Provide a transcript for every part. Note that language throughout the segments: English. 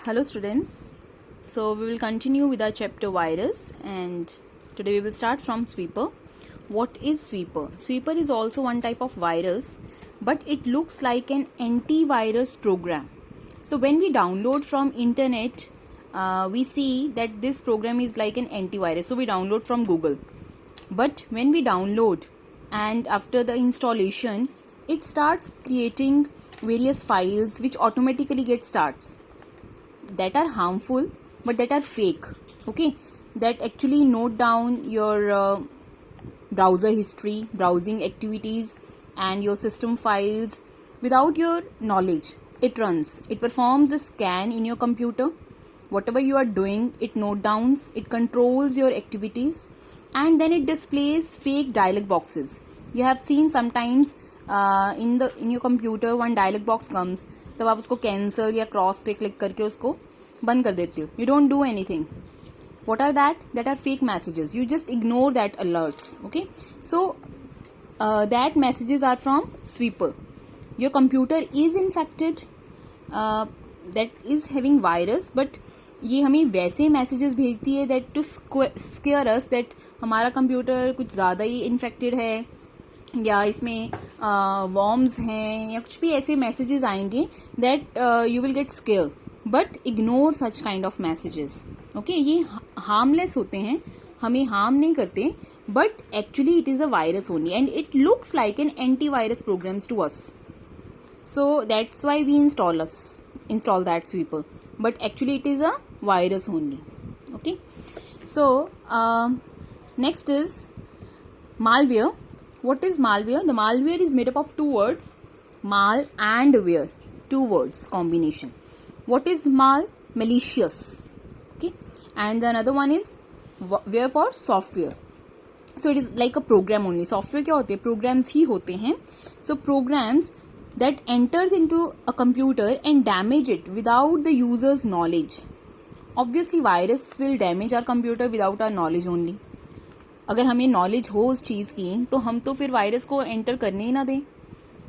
Hello students, so we will continue with our chapter virus and today we will start from sweeper. What is sweeper? Sweeper is also one type of virus, but it looks like an antivirus program. So when we download from internet, we see that this program is like an antivirus. So we download from Google, but when we download and after the installation, it starts creating various files which automatically get starts that are harmful but that are fake, okay, that actually note down your browser history, browsing activities and your system files without your knowledge. It performs a scan in your computer. Whatever you are doing, it note downs, it controls your activities, and then it displays fake dialog boxes. You have seen sometimes in your computer one dialog box comes, तब आप उसको cancel या cross पे click करके उसको बंद कर देते हो. You don't do anything. What are that? That are fake messages. You just ignore that alerts. Okay, so that messages are from sweeper. Your computer is infected, that is having virus, but ये हमें वैसे messages भेजती है that to scare us that हमारा computer कुछ ज़्यादा ही infected है या इसमें वॉर्म्स हैं या कुछ भी ऐसे मैसेजेस आएंगे that you will get scare. But ignore such kind of messages. Okay, ये हार्मलेस होते हैं, हमें हार्म नहीं करते, but actually it is a virus only and it looks like an anti virus programs to us. So that's why we install that sweeper, but actually it is a virus only. Okay, so next is malware. What is malware? The malware is made up of two words, mal and ware, two words combination. What is mal? Malicious. Okay, and the another one is ware for software. So it is like a program only. Software क्या होते हैं? Programs ही होते हैं. So programs that enters into a computer and damage it without the user's knowledge. Obviously virus will damage our computer without our knowledge only. अगर हमें knowledge हो उस चीज़ की तो हम तो फिर वायरस को एंटर करने ही ना दें.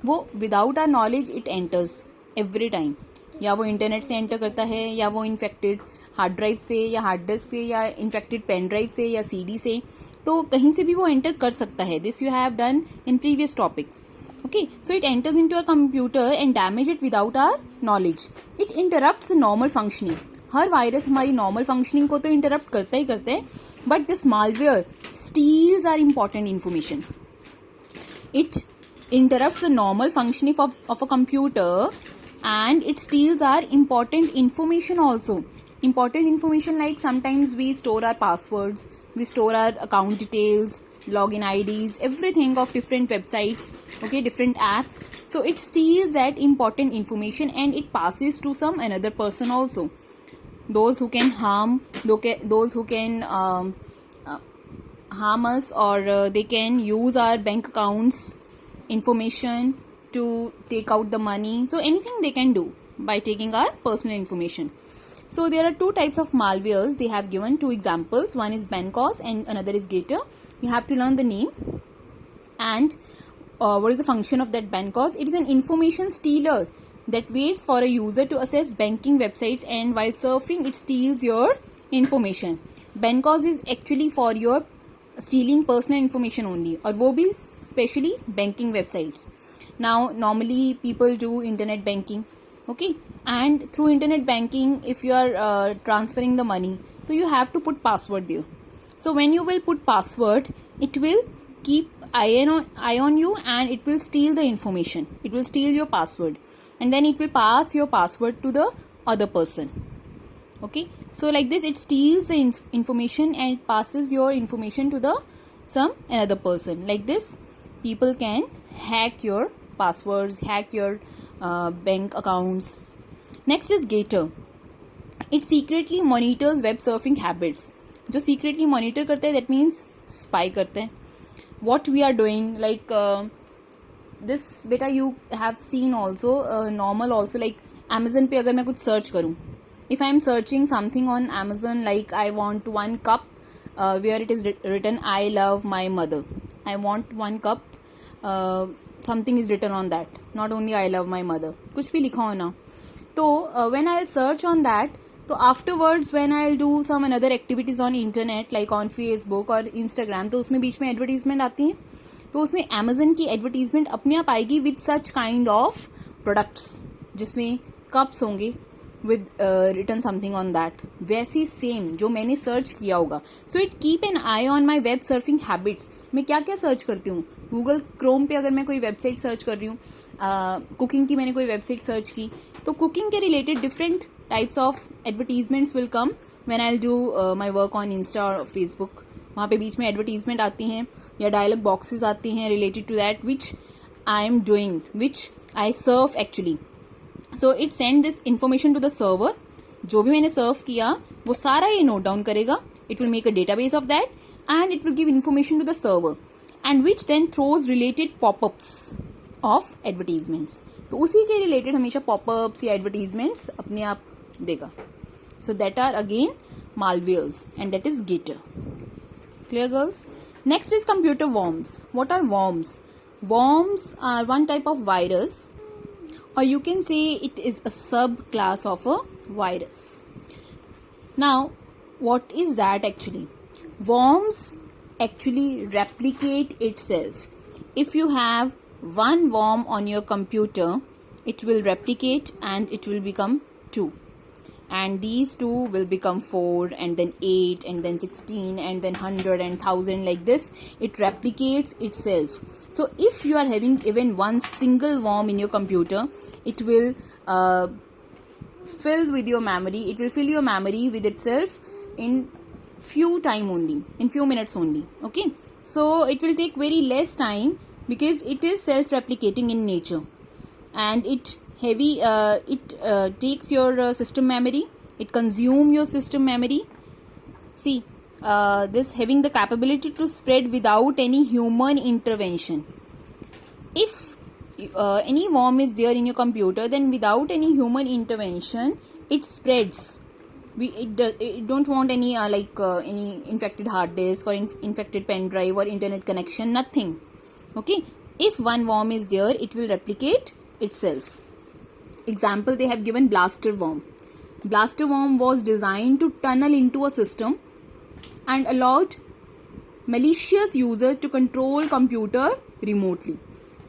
वो without our knowledge it enters every time. या वो इंटरनेट से एंटर करता है या वो इन्फेक्टेड हार्ड ड्राइव से या हार्ड डिस्क से या इन्फेक्टेड पेन ड्राइव से या सीडी से, तो कहीं से भी वो एंटर कर सकता है. This you have done in previous topics. Okay, so it enters into a computer and damage it without our knowledge. It interrupts normal functioning. हर वायरस हमारी नॉर्मल फंक्शनिंग को तो इंटरप्ट करता ही करता है, but this malware steals our important information. It interrupts the normal functioning of a computer and it steals our important information also. Important information like sometimes we store our passwords, we store our account details, login IDs, everything of different websites, okay, different apps. So it steals that important information and it passes to some another person also. Those who can harm, those who can harm us, or they can use our bank accounts information to take out the money. So anything they can do by taking our personal information. So there are two types of malwares. They have given two examples. One is Bencos and another is Gator. You have to learn the name and what is the function of that Bencos. It is an information stealer that waits for a user to access banking websites and while surfing it steals your information. Bencos is actually for your stealing personal information only, और वो भी specially banking websites. Now normally people do internet banking, okay, and through internet banking if you are transferring the money, so you have to put password there. So when you will put password, it will keep eye on you and it will steal the information. It will steal your password and then it will pass your password to the other person. Okay, so like this it steals the information and it passes your information to the some another person. Like this people can hack your passwords, hack your bank accounts. Next is Gator. It secretly monitors web surfing habits. जो secretly monitor करते हैं, that means spy करते हैं what we are doing. Like this beta you have seen also, normal also, like Amazon पे अगर मैं कुछ search करूँ, if I am searching something on Amazon like I want one cup where it is written I love my mother, I want one cup, something is written on that, not only I love my mother, कुछ भी लिखा हो ना, तो when I'll search on that, तो afterwards when I will do some another activities on internet like on Facebook और Instagram, तो उसमें बीच में एडवर्टीजमेंट आती हैं, तो उसमें अमेजन की एडवर्टीजमेंट अपने आप आएगी with such kind of products, जिसमें कप्स होंगे with written something on that, वैसी सेम जो मैंने सर्च किया होगा. So it keep an eye on my web surfing habits. मैं क्या क्या सर्च करती हूँ, गूगल क्रोम पे अगर मैं कोई वेबसाइट सर्च कर रही हूँ, कुकिंग की मैंने कोई वेबसाइट सर्च की, तो कुकिंग के related different types of advertisements will come when I will do my work on Insta और फेसबुक. वहाँ पे बीच में एडवर्टीजमेंट आती हैं या डायलॉग बॉक्सेस आती हैं related to that which I am doing, which I serve actually. So it send this information to the server. जो भी मैंने सर्व किया वो सारा ये नोट डाउन करेगा. It will make a database of that and it will give information to the server and which then throws related popups of advertisements. तो उसी के रिलेटेड हमेशा पॉपअप्स या एडवर्टीजमेंट्स अपने आप देगा. So that are again malwares and that is Gator. Clear, girls? Next is computer worms. What are worms? Worms are one type of virus, or you can say it is a subclass of a virus. Now, what is that actually? Worms actually replicate itself. If you have one worm on your computer, it will replicate and it will become 2. And these 2 will become 4 and then 8 and then 16 and then 100 and 1000 like this. It replicates itself. So if you are having even one single worm in your computer, it will fill with your memory. It will fill your memory with itself in few minutes only. Okay. So it will take very less time because it is self-replicating in nature. And it takes your system memory. It consume your system memory. See, this having the capability to spread without any human intervention. If any worm is there in your computer, then without any human intervention, it spreads. It don't want any any infected hard disk or infected pen drive or internet connection, nothing. Okay. If one worm is there, it will replicate itself. Example, they have given blaster worm. Blaster worm was designed to tunnel into a system and allowed malicious user to control computer remotely.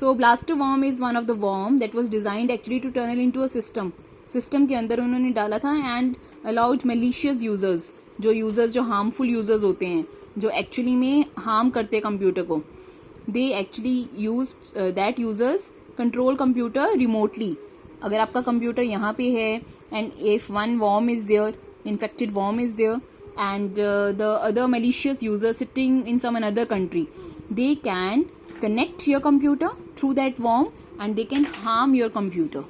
So blaster worm is one of the worm that was designed actually to tunnel into a system. System के अंदर उन्होंने डाला था and allowed malicious users, जो users जो harmful users होते हैं, जो actually में harm करते हैं computer को, they actually used that users control computer remotely. अगर आपका कंप्यूटर यहाँ पे है and if one worm is there, infected worm is there, and the other malicious user sitting in some another country, they can connect your computer through that worm and they can harm your computer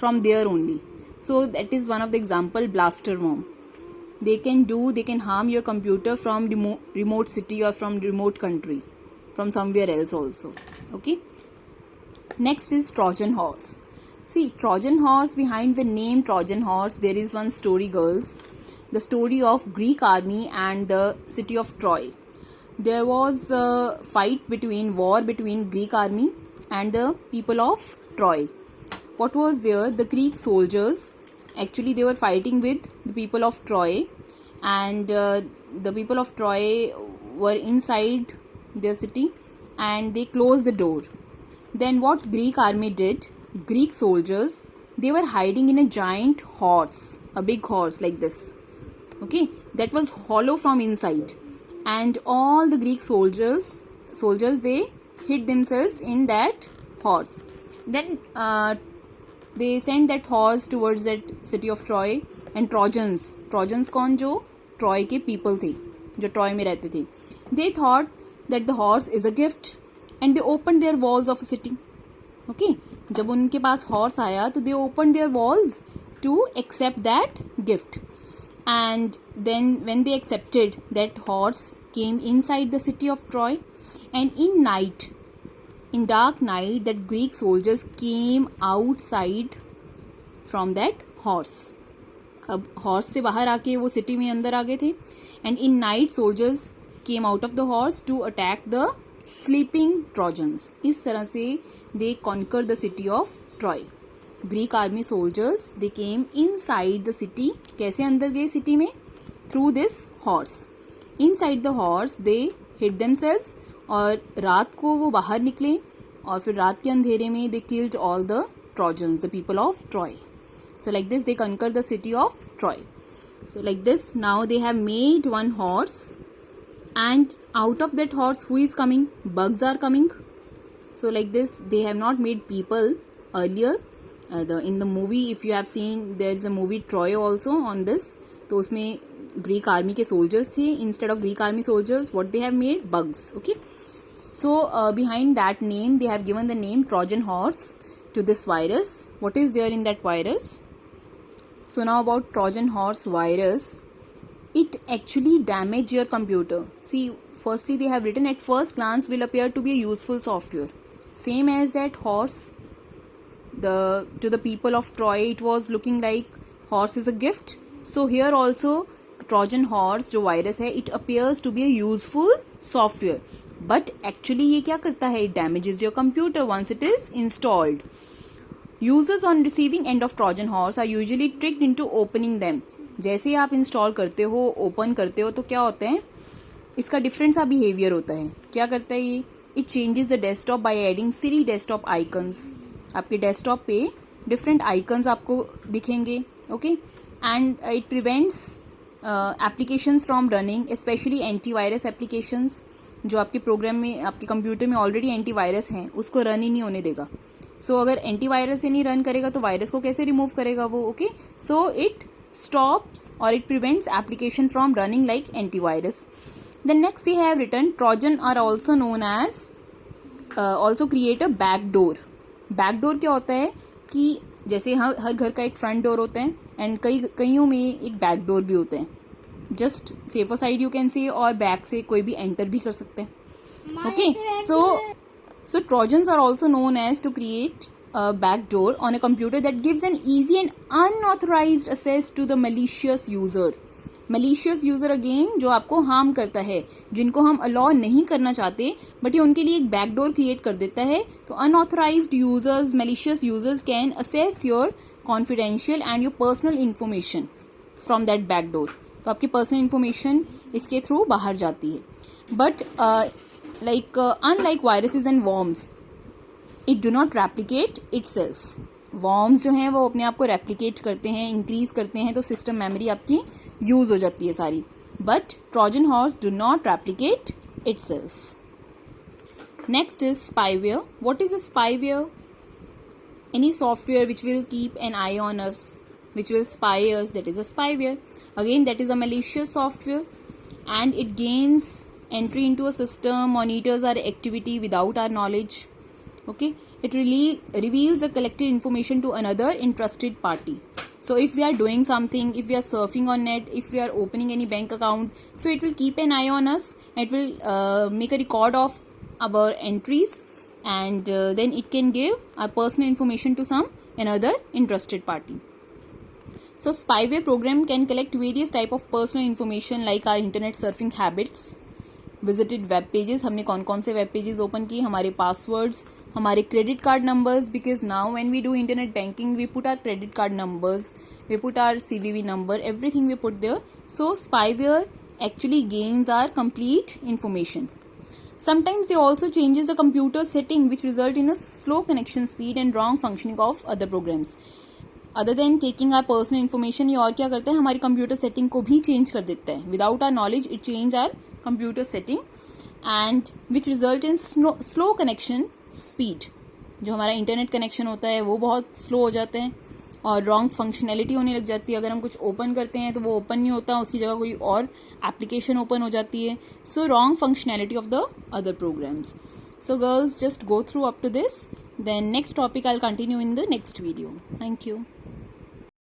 from there only. So that is one of the example, blaster worm. They can harm your computer from remote city or from remote country, from somewhere else also. Okay. Next is Trojan horse. See, Trojan horse, behind the name Trojan horse, there is one story, girls. The story of Greek army and the city of Troy. There was a war between Greek army and the people of Troy. What was there? The Greek soldiers, actually they were fighting with the people of Troy, and the people of Troy were inside their city and they closed the door. Then what Greek army did? Greek soldiers, they were hiding in a giant horse, a big horse like this. Okay, that was hollow from inside, and all the Greek soldiers they hid themselves in that horse. Then they sent that horse towards that city of Troy, and Trojans कौन, जो Troy के people थे, जो Troy में रहते थे, they thought that the horse is a gift and they opened their walls of a city. Okay, जब उनके पास horse आया तो they opened their walls to accept that gift, and then when they accepted, that horse came inside the city of Troy, and in dark night, that Greek soldiers came outside from that horse. अब horse से बाहर आके वो city में अंदर आ गए थे, and in night soldiers came out of the horse to attack the sleeping Trojans. इस तरह से they conquered the city of Troy. Greek army soldiers, they came inside the city. कैसे अंदर गए सिटी में? Through this horse. Inside the horse they hid themselves, और रात को वो बाहर निकले और फिर रात के अंधेरे में they killed all the Trojans, the people of Troy. So like this they conquered the city of Troy. So like this now they have made one horse, and out of that horse who is coming? Bugs are coming. So like this they have not made people earlier. In the movie, if you have seen, there is a movie Troy also on this. तो उसमें Greek army के soldiers थे. Instead of Greek army soldiers, what they have made? Bugs. Okay. So behind that name, they have given the name Trojan horse to this virus. What is there in that virus? So now about Trojan horse virus. It actually damage your computer. See, firstly they have written at first glance will appear to be a useful software. Same as that horse. To the people of Troy, it was looking like horse is a gift. So here also Trojan horse जो virus है, it appears to be a useful software. But actually ये क्या करता है? It damages your computer once it is installed. Users on receiving end of Trojan horse are usually tricked into opening them. जैसे ही आप install करते हो, open करते हो, तो क्या होता है? इसका डिफरेंट सा बिहेवियर होता है. क्या करता है ये? It changes the desktop by adding silly desktop icons. आपके डेस्कटॉप पे डिफरेंट आइकन्स आपको दिखेंगे. Okay. And it prevents applications from running, specially antivirus applications. जो आपके प्रोग्राम में, आपके कंप्यूटर में ऑलरेडी एंटीवायरस हैं, उसको रन ही नहीं होने देगा. सो अगर एंटीवायरस से नहीं रन करेगा तो वायरस को कैसे रिमूव करेगा वो? Okay. So it stops or it prevents application from running like antivirus. Then next they have written Trojan are also known as also create a backdoor. Backdoor क्या होता है कि जैसे हर घर का एक फ्रंट डोर होता है एंड कईयों में एक बैक डोर भी होता है. Just safer side you can say, और बैक से कोई भी एंटर भी कर सकते हैं. Okay. So Trojans are also known as to create a backdoor on a computer that gives an easy and unauthorized access to the malicious user. Malicious user again जो आपको हार्म करता है, जिनको हम अलाउ नहीं करना चाहते, बट ये उनके लिए एक बैकडोर क्रिएट कर देता है. तो unauthorized users, malicious users can access your confidential and your personal information from that backdoor. तो आपकी पर्सनल इन्फॉर्मेशन इसके थ्रू बाहर जाती है. But unlike viruses and worms, it do not replicate itself. Worms जो हैं वो अपने आप को रेप्लिकेट करते हैं, इंक्रीज करते हैं, तो सिस्टम मेमोरी आपकी यूज हो जाती है सारी. But Trojan horse do not replicate itself. Next is spyware. What is a spyware? Any software which will keep an eye on us, which will spy us, that is a spyware. Again, that is a malicious software, and it gains entry into a system, monitors our activity without our knowledge. Okay, it really reveals a collected information to another interested party. So if we are doing something, if we are surfing on net, if we are opening any bank account, so it will keep an eye on us. It will make a record of our entries, and then it can give our personal information to some another interested party. So spyware program can collect various type of personal information like our internet surfing habits, visited web pages, हमने कौन कौन से web pages open किए, हमारे passwords, हमारे credit card numbers, because now when we do internet banking we put our credit card numbers, we put our CVV number, everything we put there. So spyware actually gains our complete information. Sometimes they also changes the computer setting which result in a slow connection speed and wrong functioning of other programs. Other than taking our personal information, ये और क्या करता है, हमारी computer setting को भी change कर देता है. Without our knowledge it change our computer setting and which result in slow connection speed. जो हमारा इंटरनेट कनेक्शन होता है वो बहुत स्लो हो जाते हैं और रॉन्ग फंक्शनैलिटी होने लग जाती है. अगर हम कुछ ओपन करते हैं तो वो ओपन नहीं होता, उसकी जगह कोई और एप्लीकेशन ओपन हो जाती है. So wrong functionality of the other programs. So girls, just go through up to this. Then next topic I'll continue in the next video. Thank you.